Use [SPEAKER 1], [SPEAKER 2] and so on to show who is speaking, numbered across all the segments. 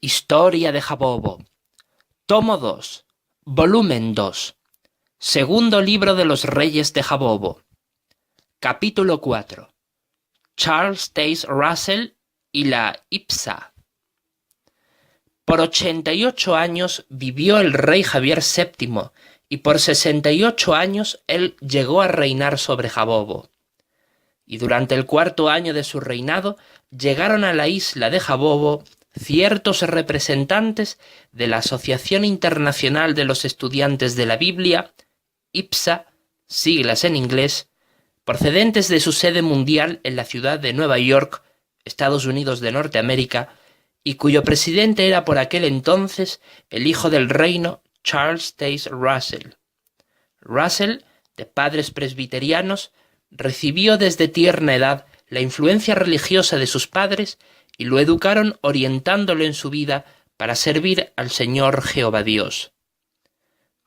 [SPEAKER 1] Historia de Jabobo. Tomo 2. Volumen 2. Segundo libro de los Reyes de Jabobo. Capítulo 4. Charles Taze Russell y la IPSA. Por 88 años vivió el rey Javier VII y por 68 años él llegó a reinar sobre Jabobo. Y durante el cuarto año de su reinado llegaron a la isla de Jabobo ciertos representantes de la Asociación Internacional de los Estudiantes de la Biblia, IPSA, siglas en inglés, procedentes de su sede mundial en la ciudad de Nueva York, Estados Unidos de Norteamérica, y cuyo presidente era por aquel entonces el hijo del reino, Charles Taze Russell. Russell, de padres presbiterianos, recibió desde tierna edad la influencia religiosa de sus padres y lo educaron orientándolo en su vida para servir al Señor Jehová Dios.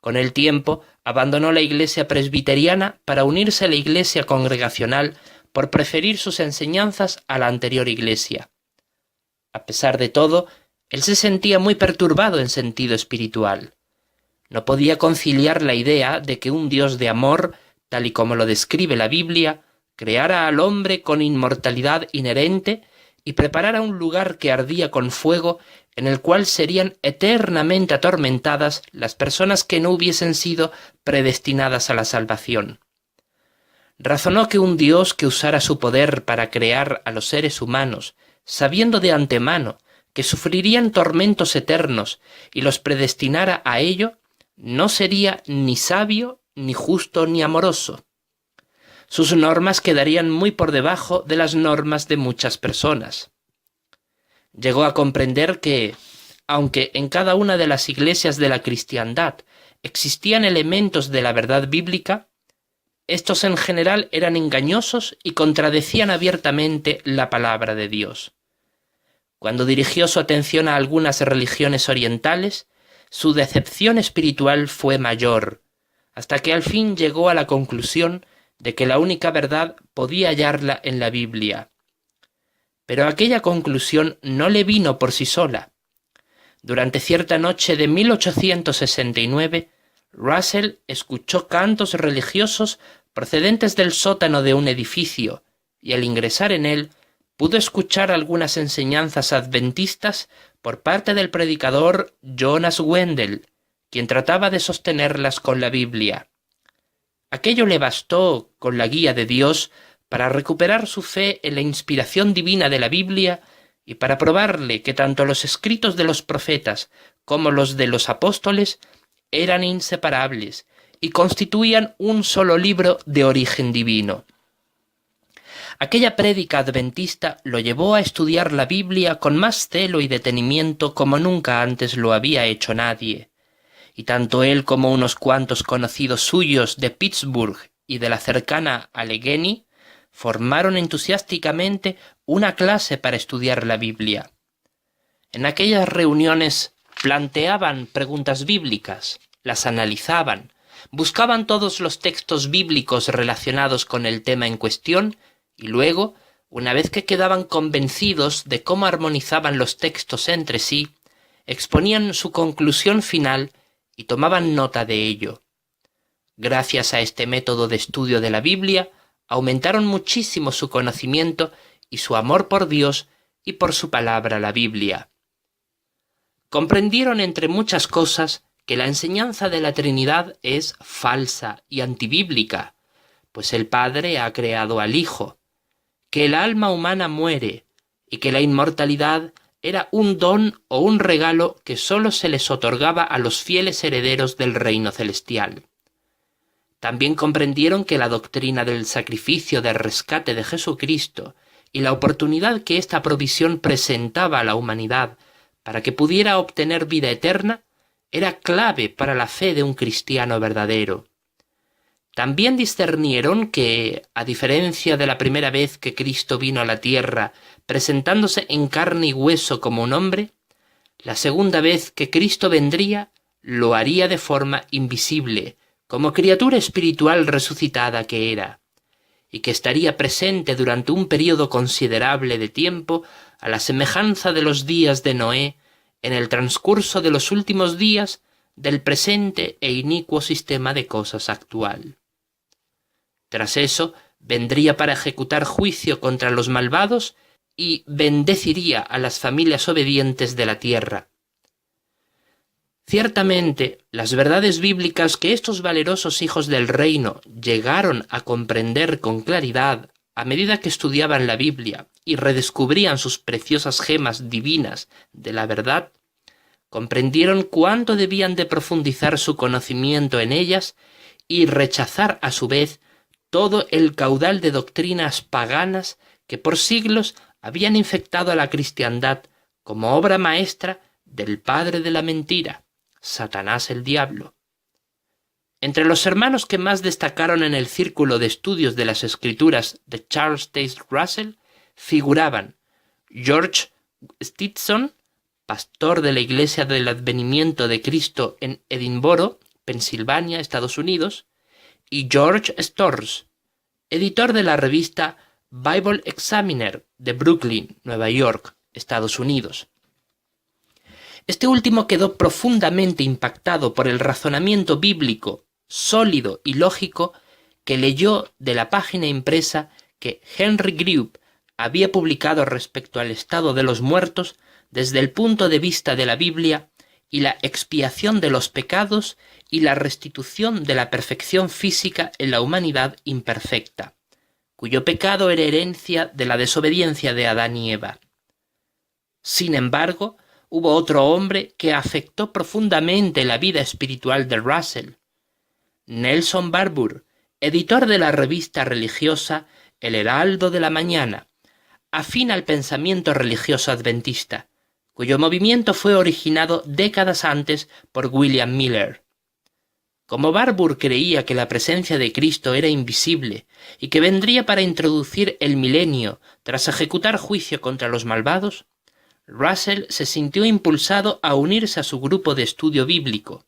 [SPEAKER 1] Con el tiempo abandonó la iglesia presbiteriana para unirse a la iglesia congregacional por preferir sus enseñanzas a la anterior iglesia. A pesar de todo, él se sentía muy perturbado en sentido espiritual. No podía conciliar la idea de que un Dios de amor, tal y como lo describe la Biblia, creara al hombre con inmortalidad inherente y preparara un lugar que ardía con fuego en el cual serían eternamente atormentadas las personas que no hubiesen sido predestinadas a la salvación. Razonó que un Dios que usara su poder para crear a los seres humanos, sabiendo de antemano que sufrirían tormentos eternos y los predestinara a ello, no sería ni sabio, ni justo, ni amoroso. Sus normas quedarían muy por debajo de las normas de muchas personas. Llegó a comprender que, aunque en cada una de las iglesias de la cristiandad existían elementos de la verdad bíblica, estos en general eran engañosos y contradecían abiertamente la palabra de Dios. Cuando dirigió su atención a algunas religiones orientales, su decepción espiritual fue mayor, hasta que al fin llegó a la conclusión de que la única verdad podía hallarla en la Biblia. Pero aquella conclusión no le vino por sí sola. Durante cierta noche de 1869, Russell escuchó cantos religiosos procedentes del sótano de un edificio, y al ingresar en él, pudo escuchar algunas enseñanzas adventistas por parte del predicador Jonas Wendell, quien trataba de sostenerlas con la Biblia. Aquello le bastó, con la guía de Dios, para recuperar su fe en la inspiración divina de la Biblia y para probarle que tanto los escritos de los profetas como los de los apóstoles eran inseparables y constituían un solo libro de origen divino. Aquella prédica adventista lo llevó a estudiar la Biblia con más celo y detenimiento como nunca antes lo había hecho nadie, y tanto él como unos cuantos conocidos suyos de Pittsburgh y de la cercana Allegheny formaron entusiásticamente una clase para estudiar la Biblia. En aquellas reuniones planteaban preguntas bíblicas, las analizaban, buscaban todos los textos bíblicos relacionados con el tema en cuestión y luego, una vez que quedaban convencidos de cómo armonizaban los textos entre sí, exponían su conclusión final y tomaban nota de ello. Gracias a este método de estudio de la Biblia, aumentaron muchísimo su conocimiento y su amor por Dios y por su palabra, la Biblia. Comprendieron, entre muchas cosas, que la enseñanza de la Trinidad es falsa y antibíblica, pues el Padre ha creado al Hijo, que el alma humana muere y que la inmortalidad era un don o un regalo que sólo se les otorgaba a los fieles herederos del reino celestial. También comprendieron que la doctrina del sacrificio de rescate de Jesucristo y la oportunidad que esta provisión presentaba a la humanidad para que pudiera obtener vida eterna era clave para la fe de un cristiano verdadero. También discernieron que, a diferencia de la primera vez que Cristo vino a la tierra presentándose en carne y hueso como un hombre, la segunda vez que Cristo vendría lo haría de forma invisible, como criatura espiritual resucitada que era, y que estaría presente durante un período considerable de tiempo a la semejanza de los días de Noé en el transcurso de los últimos días del presente e inicuo sistema de cosas actual. Tras eso, vendría para ejecutar juicio contra los malvados y bendeciría a las familias obedientes de la tierra. Ciertamente, las verdades bíblicas que estos valerosos hijos del reino llegaron a comprender con claridad a medida que estudiaban la Biblia y redescubrían sus preciosas gemas divinas de la verdad, comprendieron cuánto debían de profundizar su conocimiento en ellas y rechazar a su vez todo el caudal de doctrinas paganas que por siglos habían infectado a la cristiandad como obra maestra del padre de la mentira, Satanás el diablo. Entre los hermanos que más destacaron en el círculo de estudios de las escrituras de Charles Taze Russell figuraban George Stetson, pastor de la Iglesia del Advenimiento de Cristo en Edinboro, Pensilvania, Estados Unidos, y George Storrs, editor de la revista Bible Examiner de Brooklyn, Nueva York, Estados Unidos. Este último quedó profundamente impactado por el razonamiento bíblico, sólido y lógico que leyó de la página impresa que Henry Grew había publicado respecto al estado de los muertos desde el punto de vista de la Biblia y la expiación de los pecados y la restitución de la perfección física en la humanidad imperfecta, cuyo pecado era herencia de la desobediencia de Adán y Eva. Sin embargo, hubo otro hombre que afectó profundamente la vida espiritual de Russell, Nelson Barbour, editor de la revista religiosa El Heraldo de la Mañana, afín al pensamiento religioso adventista, cuyo movimiento fue originado décadas antes por William Miller. Como Barbour creía que la presencia de Cristo era invisible y que vendría para introducir el milenio tras ejecutar juicio contra los malvados, Russell se sintió impulsado a unirse a su grupo de estudio bíblico.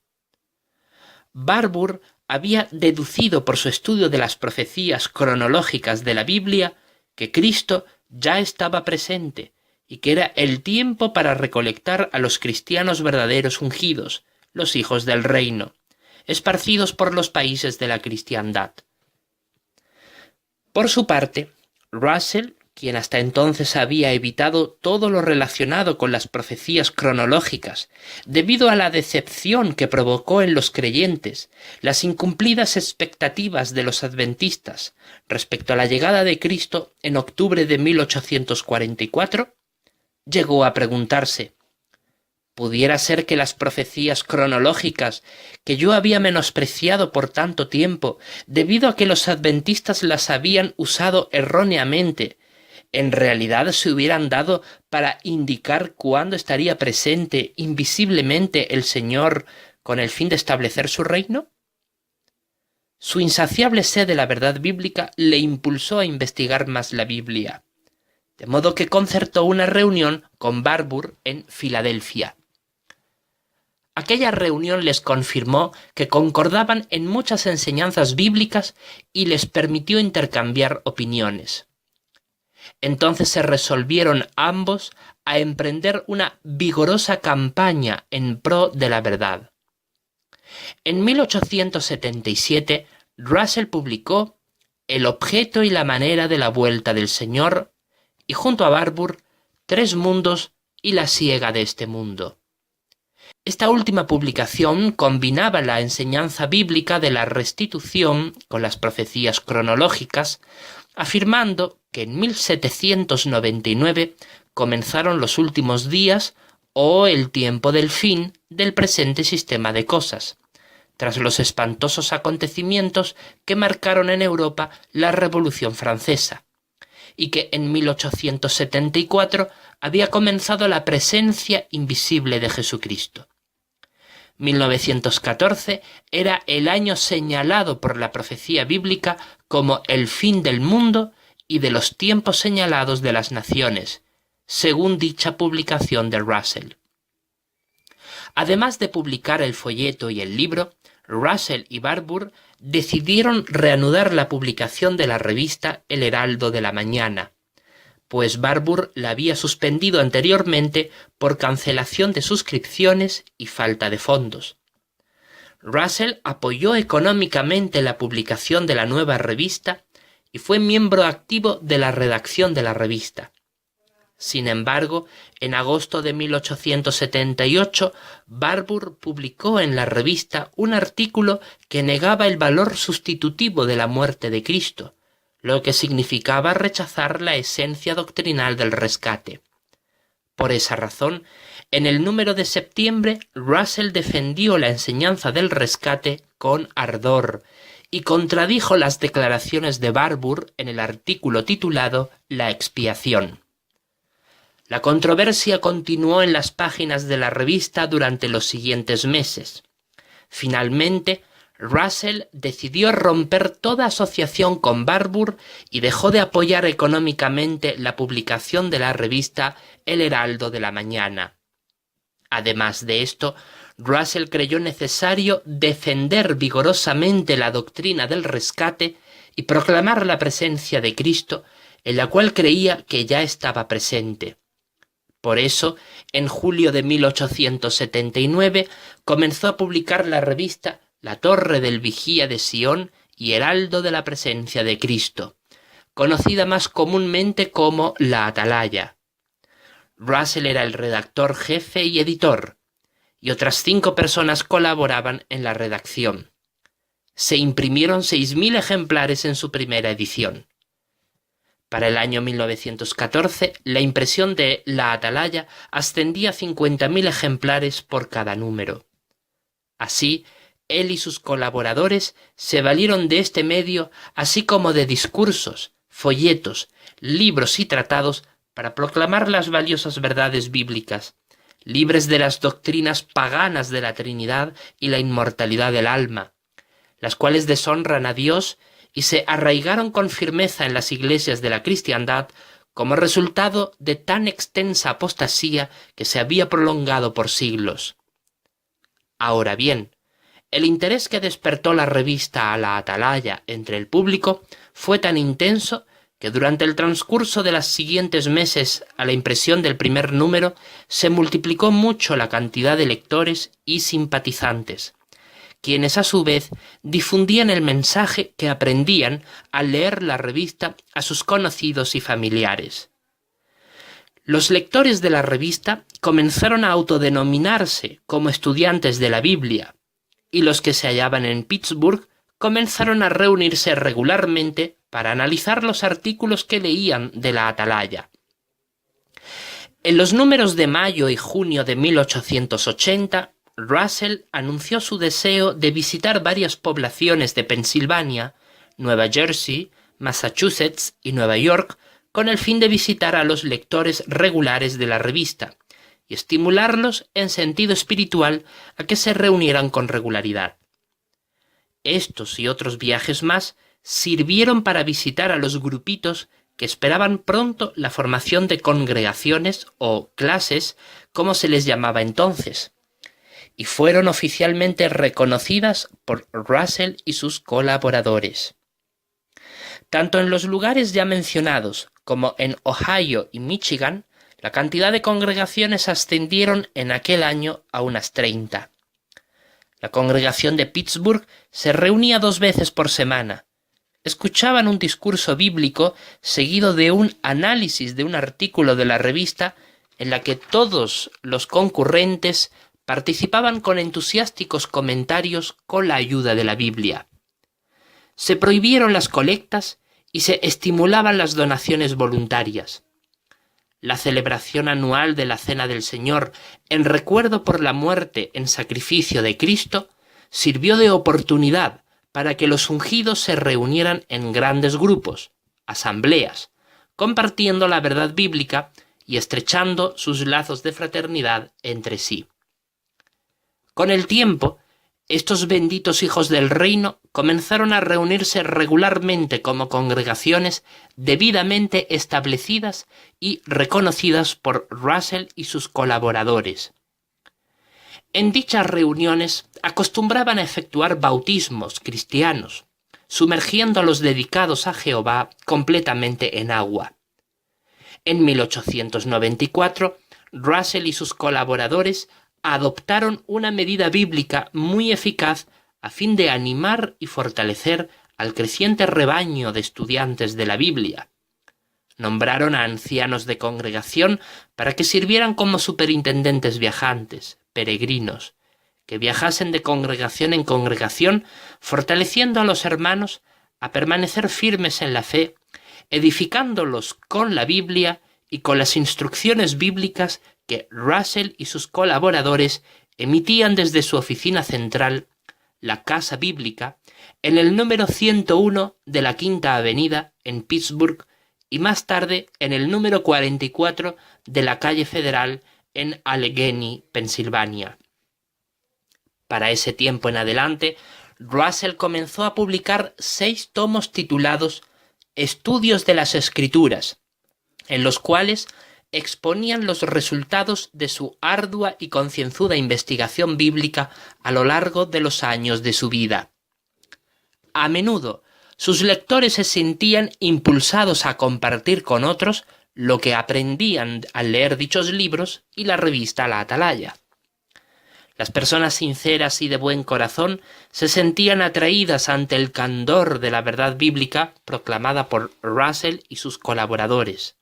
[SPEAKER 1] Barbour había deducido por su estudio de las profecías cronológicas de la Biblia que Cristo ya estaba presente y que era el tiempo para recolectar a los cristianos verdaderos ungidos, los hijos del reino, esparcidos por los países de la cristiandad. Por su parte, Russell, quien hasta entonces había evitado todo lo relacionado con las profecías cronológicas, debido a la decepción que provocó en los creyentes las incumplidas expectativas de los adventistas respecto a la llegada de Cristo en octubre de 1844, llegó a preguntarse: ¿pudiera ser que las profecías cronológicas que yo había menospreciado por tanto tiempo, debido a que los adventistas las habían usado erróneamente, en realidad se hubieran dado para indicar cuándo estaría presente invisiblemente el Señor con el fin de establecer su reino? Su insaciable sed de la verdad bíblica le impulsó a investigar más la Biblia, de modo que concertó una reunión con Barbour en Filadelfia. Aquella reunión les confirmó que concordaban en muchas enseñanzas bíblicas y les permitió intercambiar opiniones. Entonces se resolvieron ambos a emprender una vigorosa campaña en pro de la verdad. En 1877, Russell publicó El objeto y la manera de la vuelta del Señor y junto a Barbour, Tres mundos y la siega de este mundo. Esta última publicación combinaba la enseñanza bíblica de la restitución con las profecías cronológicas, afirmando que en 1799 comenzaron los últimos días o el tiempo del fin del presente sistema de cosas, tras los espantosos acontecimientos que marcaron en Europa la Revolución Francesa, y que en 1874 había comenzado la presencia invisible de Jesucristo. 1914 era el año señalado por la profecía bíblica como el fin del mundo y de los tiempos señalados de las naciones, según dicha publicación de Russell. Además de publicar el folleto y el libro, Russell y Barbour decidieron reanudar la publicación de la revista El Heraldo de la Mañana, pues Barbour la había suspendido anteriormente por cancelación de suscripciones y falta de fondos. Russell apoyó económicamente la publicación de la nueva revista y fue miembro activo de la redacción de la revista. Sin embargo, en agosto de 1878, Barbour publicó en la revista un artículo que negaba el valor sustitutivo de la muerte de Cristo, lo que significaba rechazar la esencia doctrinal del rescate. Por esa razón, en el número de septiembre, Russell defendió la enseñanza del rescate con ardor y contradijo las declaraciones de Barbour en el artículo titulado La expiación. La controversia continuó en las páginas de la revista durante los siguientes meses. Finalmente, Russell decidió romper toda asociación con Barbour y dejó de apoyar económicamente la publicación de la revista El Heraldo de la Mañana. Además de esto, Russell creyó necesario defender vigorosamente la doctrina del rescate y proclamar la presencia de Cristo, en la cual creía que ya estaba presente. Por eso, en julio de 1879, comenzó a publicar la revista La Torre del Vigía de Sion y Heraldo de la Presencia de Cristo, conocida más comúnmente como La Atalaya. Russell era el redactor jefe y editor, y otras 5 personas colaboraban en la redacción. Se imprimieron 6.000 ejemplares en su primera edición. Para el año 1914, la impresión de La Atalaya ascendía a 50.000 ejemplares por cada número. Así, él y sus colaboradores se valieron de este medio, así como de discursos, folletos, libros y tratados para proclamar las valiosas verdades bíblicas, libres de las doctrinas paganas de la Trinidad y la inmortalidad del alma, las cuales deshonran a Dios y se arraigaron con firmeza en las iglesias de la cristiandad como resultado de tan extensa apostasía que se había prolongado por siglos. Ahora bien, el interés que despertó la revista a La Atalaya entre el público fue tan intenso que durante el transcurso de los siguientes meses a la impresión del primer número se multiplicó mucho la cantidad de lectores y simpatizantes, quienes a su vez difundían el mensaje que aprendían al leer la revista a sus conocidos y familiares. Los lectores de la revista comenzaron a autodenominarse como estudiantes de la Biblia, y los que se hallaban en Pittsburgh comenzaron a reunirse regularmente para analizar los artículos que leían de la Atalaya. En los números de mayo y junio de 1880, Russell anunció su deseo de visitar varias poblaciones de Pensilvania, Nueva Jersey, Massachusetts y Nueva York con el fin de visitar a los lectores regulares de la revista y estimularlos en sentido espiritual a que se reunieran con regularidad. Estos y otros viajes más sirvieron para visitar a los grupitos que esperaban pronto la formación de congregaciones o clases, como se les llamaba entonces, y fueron oficialmente reconocidas por Russell y sus colaboradores. Tanto en los lugares ya mencionados como en Ohio y Michigan, la cantidad de congregaciones ascendieron en aquel año a unas 30. La congregación de Pittsburgh se reunía 2 veces por semana. Escuchaban un discurso bíblico seguido de un análisis de un artículo de la revista en la que todos los concurrentes participaban con entusiásticos comentarios con la ayuda de la Biblia. Se prohibieron las colectas y se estimulaban las donaciones voluntarias. La celebración anual de la Cena del Señor, en recuerdo por la muerte en sacrificio de Cristo, sirvió de oportunidad para que los ungidos se reunieran en grandes grupos, asambleas, compartiendo la verdad bíblica y estrechando sus lazos de fraternidad entre sí. Con el tiempo, estos benditos hijos del reino comenzaron a reunirse regularmente como congregaciones debidamente establecidas y reconocidas por Russell y sus colaboradores. En dichas reuniones acostumbraban a efectuar bautismos cristianos, sumergiendo a los dedicados a Jehová completamente en agua. En 1894, Russell y sus colaboradores adoptaron una medida bíblica muy eficaz a fin de animar y fortalecer al creciente rebaño de estudiantes de la Biblia. Nombraron a ancianos de congregación para que sirvieran como superintendentes viajantes, peregrinos, que viajasen de congregación en congregación, fortaleciendo a los hermanos a permanecer firmes en la fe, edificándolos con la Biblia y con las instrucciones bíblicas que Russell y sus colaboradores emitían desde su oficina central, la Casa Bíblica, en el número 101 de la Quinta Avenida en Pittsburgh y más tarde en el número 44 de la Calle Federal en Allegheny, Pensilvania. Para ese tiempo en adelante, Russell comenzó a publicar 6 tomos titulados Estudios de las Escrituras, en los cuales exponían los resultados de su ardua y concienzuda investigación bíblica a lo largo de los años de su vida. A menudo, sus lectores se sentían impulsados a compartir con otros lo que aprendían al leer dichos libros y la revista La Atalaya. Las personas sinceras y de buen corazón se sentían atraídas ante el candor de la verdad bíblica proclamada por Russell y sus colaboradores.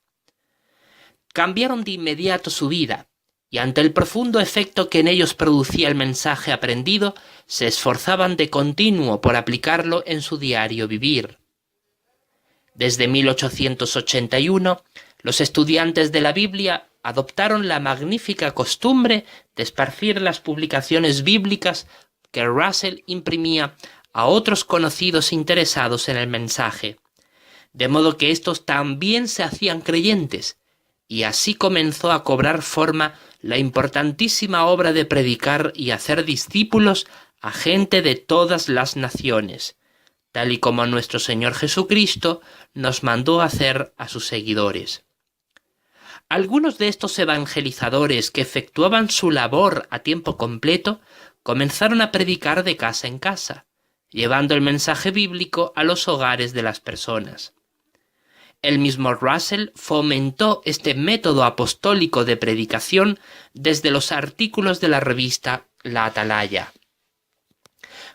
[SPEAKER 1] Cambiaron de inmediato su vida, y ante el profundo efecto que en ellos producía el mensaje aprendido, se esforzaban de continuo por aplicarlo en su diario vivir. Desde 1881, los estudiantes de la Biblia adoptaron la magnífica costumbre de esparcir las publicaciones bíblicas que Russell imprimía a otros conocidos interesados en el mensaje, de modo que éstos también se hacían creyentes, y así comenzó a cobrar forma la importantísima obra de predicar y hacer discípulos a gente de todas las naciones, tal y como nuestro Señor Jesucristo nos mandó hacer a sus seguidores. Algunos de estos evangelizadores que efectuaban su labor a tiempo completo comenzaron a predicar de casa en casa, llevando el mensaje bíblico a los hogares de las personas. El mismo Russell fomentó este método apostólico de predicación desde los artículos de la revista La Atalaya.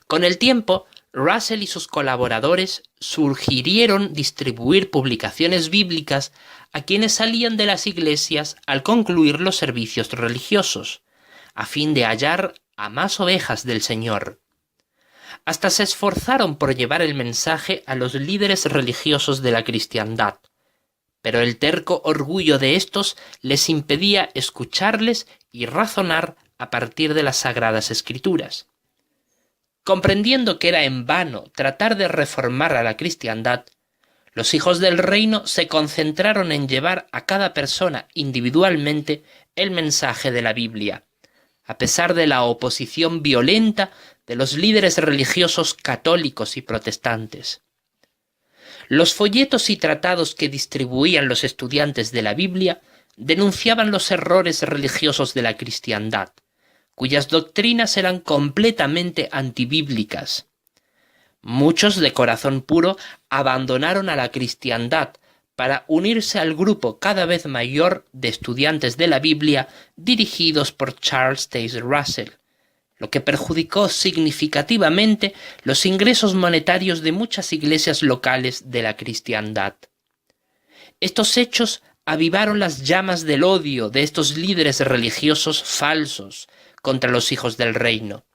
[SPEAKER 1] Con el tiempo, Russell y sus colaboradores sugirieron distribuir publicaciones bíblicas a quienes salían de las iglesias al concluir los servicios religiosos, a fin de hallar a más ovejas del Señor. Hasta se esforzaron por llevar el mensaje a los líderes religiosos de la cristiandad, pero el terco orgullo de éstos les impedía escucharles y razonar a partir de las Sagradas Escrituras. Comprendiendo que era en vano tratar de reformar a la cristiandad, los hijos del reino se concentraron en llevar a cada persona individualmente el mensaje de la Biblia, a pesar de la oposición violenta de los líderes religiosos católicos y protestantes. Los folletos y tratados que distribuían los estudiantes de la Biblia denunciaban los errores religiosos de la cristiandad, cuyas doctrinas eran completamente antibíblicas. Muchos de corazón puro abandonaron a la cristiandad para unirse al grupo cada vez mayor de estudiantes de la Biblia dirigidos por Charles Taze Russell, lo que perjudicó significativamente los ingresos monetarios de muchas iglesias locales de la cristiandad. Estos hechos avivaron las llamas del odio de estos líderes religiosos falsos contra los hijos del reino.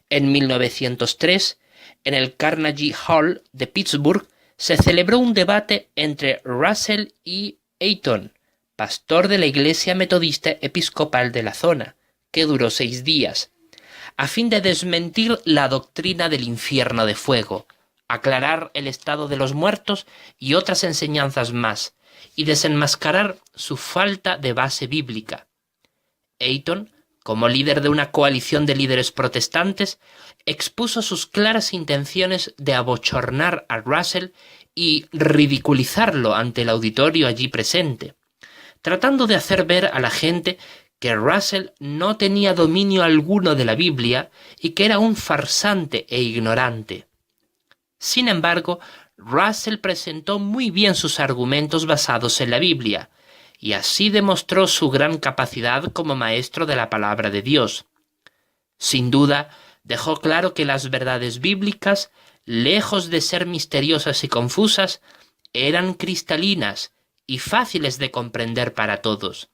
[SPEAKER 1] En 1903, en el Carnegie Hall de Pittsburgh, se celebró un debate entre Russell y Eaton, pastor de la Iglesia Metodista Episcopal de la zona, que duró 6 días, a fin de desmentir la doctrina del infierno de fuego, aclarar el estado de los muertos y otras enseñanzas más, y desenmascarar su falta de base bíblica. Eaton, como líder de una coalición de líderes protestantes, expuso sus claras intenciones de abochornar a Russell y ridiculizarlo ante el auditorio allí presente, tratando de hacer ver a la gente que Russell no tenía dominio alguno de la Biblia y que era un farsante e ignorante. Sin embargo, Russell presentó muy bien sus argumentos basados en la Biblia, y así demostró su gran capacidad como maestro de la palabra de Dios. Sin duda, dejó claro que las verdades bíblicas, lejos de ser misteriosas y confusas, eran cristalinas y fáciles de comprender para todos.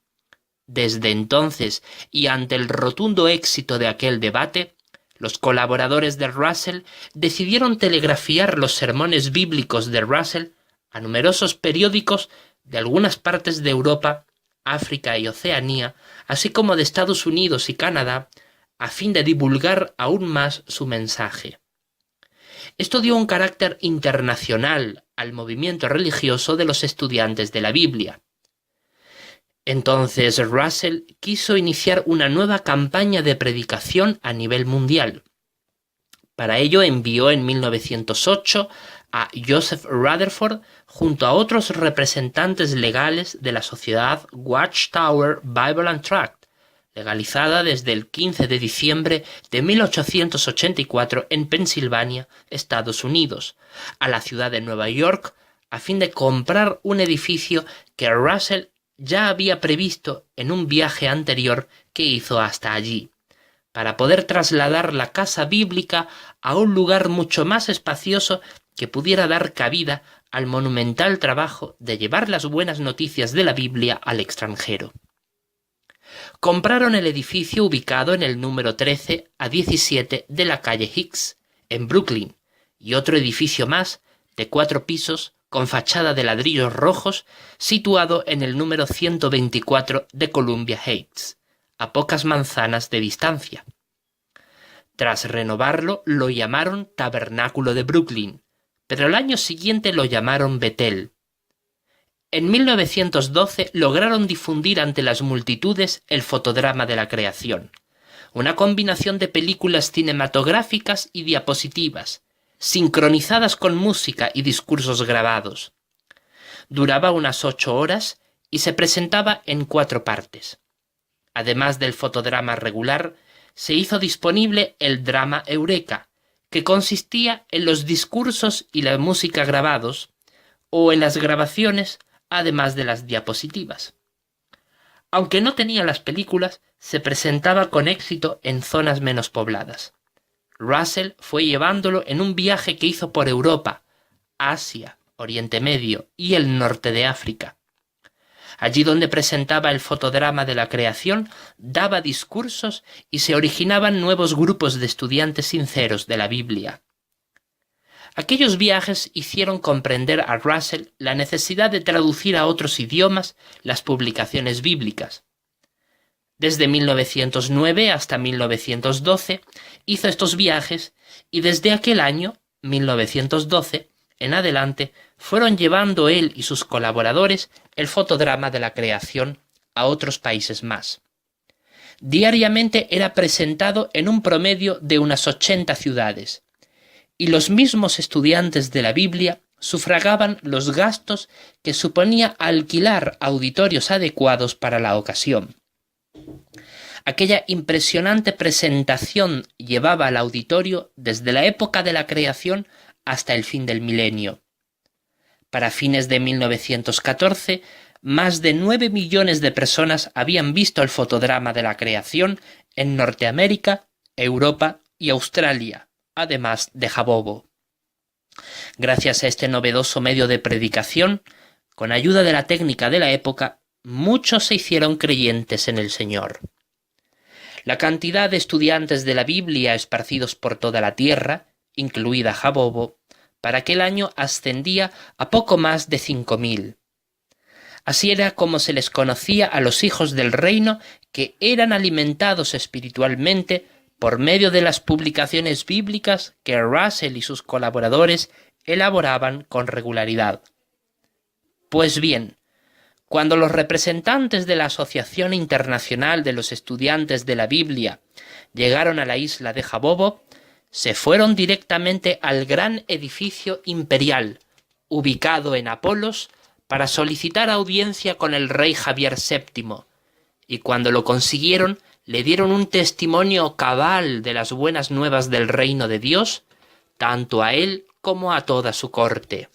[SPEAKER 1] Desde entonces, y ante el rotundo éxito de aquel debate, los colaboradores de Russell decidieron telegrafiar los sermones bíblicos de Russell a numerosos periódicos de algunas partes de Europa, África y Oceanía, así como de Estados Unidos y Canadá, a fin de divulgar aún más su mensaje. Esto dio un carácter internacional al movimiento religioso de los estudiantes de la Biblia. Entonces Russell quiso iniciar una nueva campaña de predicación a nivel mundial. Para ello envió en 1908 a Joseph Rutherford junto a otros representantes legales de la sociedad Watchtower Bible and Tract, legalizada desde el 15 de diciembre de 1884 en Pensilvania, Estados Unidos, a la ciudad de Nueva York, a fin de comprar un edificio que Russell ya había previsto en un viaje anterior que hizo hasta allí, para poder trasladar la casa bíblica a un lugar mucho más espacioso que pudiera dar cabida al monumental trabajo de llevar las buenas noticias de la Biblia al extranjero. Compraron el edificio ubicado en el número 13 a 17 de la calle Hicks, en Brooklyn, y otro edificio más, de 4 pisos, con fachada de ladrillos rojos, situado en el número 124 de Columbia Heights, a pocas manzanas de distancia. Tras renovarlo, lo llamaron Tabernáculo de Brooklyn, pero el año siguiente lo llamaron Betel. En 1912 lograron difundir ante las multitudes el fotodrama de la creación, una combinación de películas cinematográficas y diapositivas, sincronizadas con música y discursos grabados. Duraba unas 8 horas y se presentaba en 4 partes. Además del fotodrama regular, se hizo disponible el drama Eureka, que consistía en los discursos y la música grabados, o en las grabaciones, además de las diapositivas. Aunque no tenía las películas, se presentaba con éxito en zonas menos pobladas. Russell fue llevándolo en un viaje que hizo por Europa, Asia, Oriente Medio y el norte de África. Allí donde presentaba el fotodrama de la creación, daba discursos y se originaban nuevos grupos de estudiantes sinceros de la Biblia. Aquellos viajes hicieron comprender a Russell la necesidad de traducir a otros idiomas las publicaciones bíblicas. Desde 1909 hasta 1912 hizo estos viajes y desde aquel año, 1912, en adelante, fueron llevando él y sus colaboradores el fotodrama de la creación a otros países más. Diariamente era presentado en un promedio de unas 80 ciudades, y los mismos estudiantes de la Biblia sufragaban los gastos que suponía alquilar auditorios adecuados para la ocasión. Aquella impresionante presentación llevaba al auditorio desde la época de la creación hasta el fin del milenio. Para fines de 1914, más de 9 millones de personas habían visto el fotodrama de la creación en Norteamérica, Europa y Australia, además de Jabobo. Gracias a este novedoso medio de predicación, con ayuda de la técnica de la época, muchos se hicieron creyentes en el Señor. La cantidad de estudiantes de la Biblia esparcidos por toda la tierra, incluida Jabobo, para aquel año ascendía a poco más de 5.000. Así era como se les conocía a los hijos del reino que eran alimentados espiritualmente por medio de las publicaciones bíblicas que Russell y sus colaboradores elaboraban con regularidad. Pues bien, cuando los representantes de la Asociación Internacional de los Estudiantes de la Biblia llegaron a la isla de Jabobo, se fueron directamente al gran edificio imperial, ubicado en Apolos, para solicitar audiencia con el rey Javier VII, y cuando lo consiguieron, le dieron un testimonio cabal de las buenas nuevas del reino de Dios, tanto a él como a toda su corte.